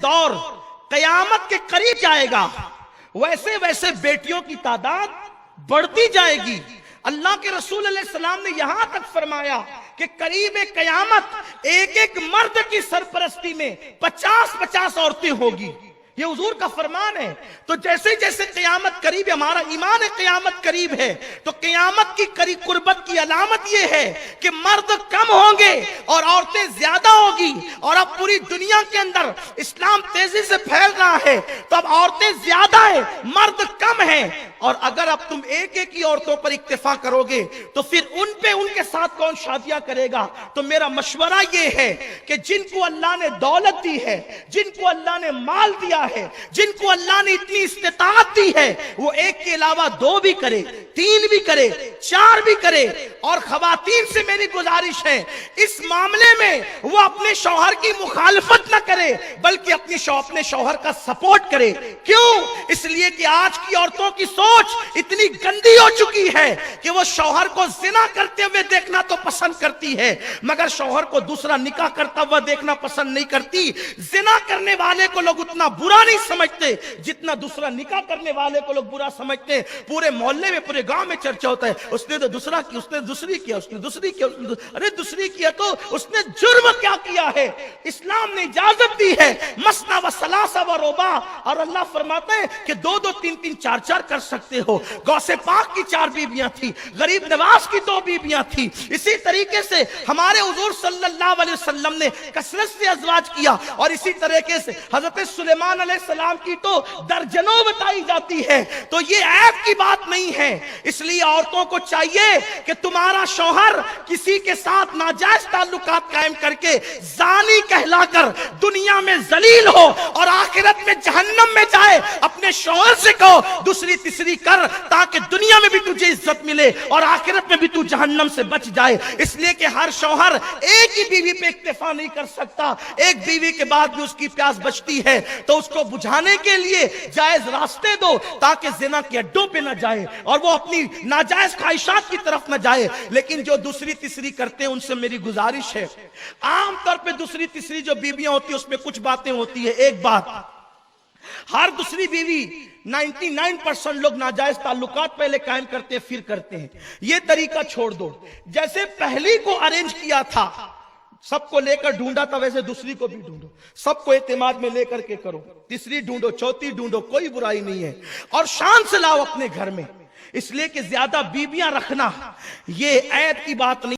دور قیامت کے قریب جائے گا ویسے ویسے بیٹیوں کی تعداد بڑھتی جائے گی۔ اللہ کے رسول علیہ السلام نے یہاں تک فرمایا کہ قریب قیامت ایک ایک مرد کی سرپرستی میں 50-50 عورتیں ہوگی۔ یہ حضور کا فرمان ہے۔ تو جیسے جیسے قیامت قریب ہے، ہمارا ایمان ہے قیامت قریب ہے، تو قیامت کی قربت کی علامت یہ ہے کہ مرد کم ہوں گے اور عورتیں زیادہ ہوگی۔ اور اب پوری دنیا کے اندر اسلام تیزی سے پھیل رہا ہے، تو اب عورتیں زیادہ ہیں، مرد کم ہیں۔ اور اگر اب تم ایک ایک ہی عورتوں پر اکتفا کرو گے تو پھر ان پہ ان کے ساتھ کون شادیاں کرے گا؟ تو میرا مشورہ یہ ہے کہ جن کو اللہ نے دولت دی ہے، جن کو اللہ نے مال دیا ہے، جن کو اللہ نے اتنی استطاعت دی ہے، وہ ایک کے علاوہ 2 بھی کرے، 3 بھی کرے، 4 بھی کرے۔ اور خواتین سے میری گزارش ہے اس معاملے میں وہ اپنے شوہر کی مخالفت نہ کرے بلکہ اپنے شوہر کا سپورٹ کرے۔ کیوں؟ اس لیے کہ آج کی عورتوں کی سوچ اتنی گندی ہو چکی ہے کہ وہ شوہر کو زنا کرتے ہوئے دیکھنا تو پسند کرتی ہے مگر شوہر کو دوسرا نکاح کرتا ہوا دیکھنا پسند نہیں کرتی۔ زنا کرنے والے کو لوگ اتنا برا نہیں سمجھتے جتنا دوسرا نکاح کرنے والے کو لوگ برا سمجھتے ہیں۔ پورے محلے میں، پورے گاؤں میں چرچا ہوتا ہے، اس نے تو دوسرا کیا، اس نے دوسری کیا، اس نے دوسری کیا، ارے دوسری کیا تو اس نے جرم کیا کیا ہے؟ اسلام نے اجازت دی ہے مثنی و ثلاثہ و رباع، اور اللہ فرماتا ہے کہ 2-2 3-3 4-4 کر سکتے ہو۔ غوث پاک کی 4 بیویاں تھی، غریب نواز کی 2 بیویاں تھی۔ اسی طریقے سے ہمارے حضور صلی اللہ علیہ وسلم نے کثرت سے ازواج کیا، اور اسی طریقے سے حضرت سلیمان علیہ السلام کی تو درجنوں بتائی جاتی ہے۔ تو یہ عیب کی بات نہیں ہے۔ اس لیے عورتوں کو چاہیے کہ تمہارا شوہر کسی کے ساتھ ناجائز تعلقات قائم کر کے زانی کہلا کر دنیا میں ذلیل ہو اور آخرت میں جہنم میں جائے، اپنے شوہر سے کہو دوسری تیسری کر تاکہ دنیا میں بھی تجھے عزت ملے اور آخرت میں بھی تو جہنم سے بچ جائے۔ اس لیے کہ ہر شوہر ایک ہی بیوی پہ اکتفا نہیں کر سکتا، ایک بیوی کے بعد بھی اس کی پیاس بچتی ہے، تو اس کو بجھانے کے لیے جائز راستے دو تاکہ زنا کے اڈوں پہ نہ جائے اور وہ اپنی ناجائز خواہشات کی طرف نہ جائے۔ لیکن جو دوسری تیسری کرتے ہیں ان سے میری گزارش ہے، عام طور پہ دوسری تیسری جو بیویاں ہوتی ہیں اس میں کچھ باتیں ہوتی ہیں۔ ایک بات، ہر دوسری بیوی 99% لوگ ناجائز تعلقات پہلے قائم کرتے پھر کرتے ہیں۔ یہ طریقہ چھوڑ دو۔ جیسے پہلی کو ارینج کیا تھا، سب کو لے کر ڈھونڈا تھا، ویسے دوسری کو بھی ڈھونڈو، سب کو اعتماد میں لے کر کے کرو، تیسری ڈھونڈو، چوتھی ڈھونڈو، کوئی برائی نہیں ہے، اور شان سے لاؤ اپنے گھر میں۔ اس لیے کہ زیادہ بیویاں رکھنا یہ عیب کی بات نہیں۔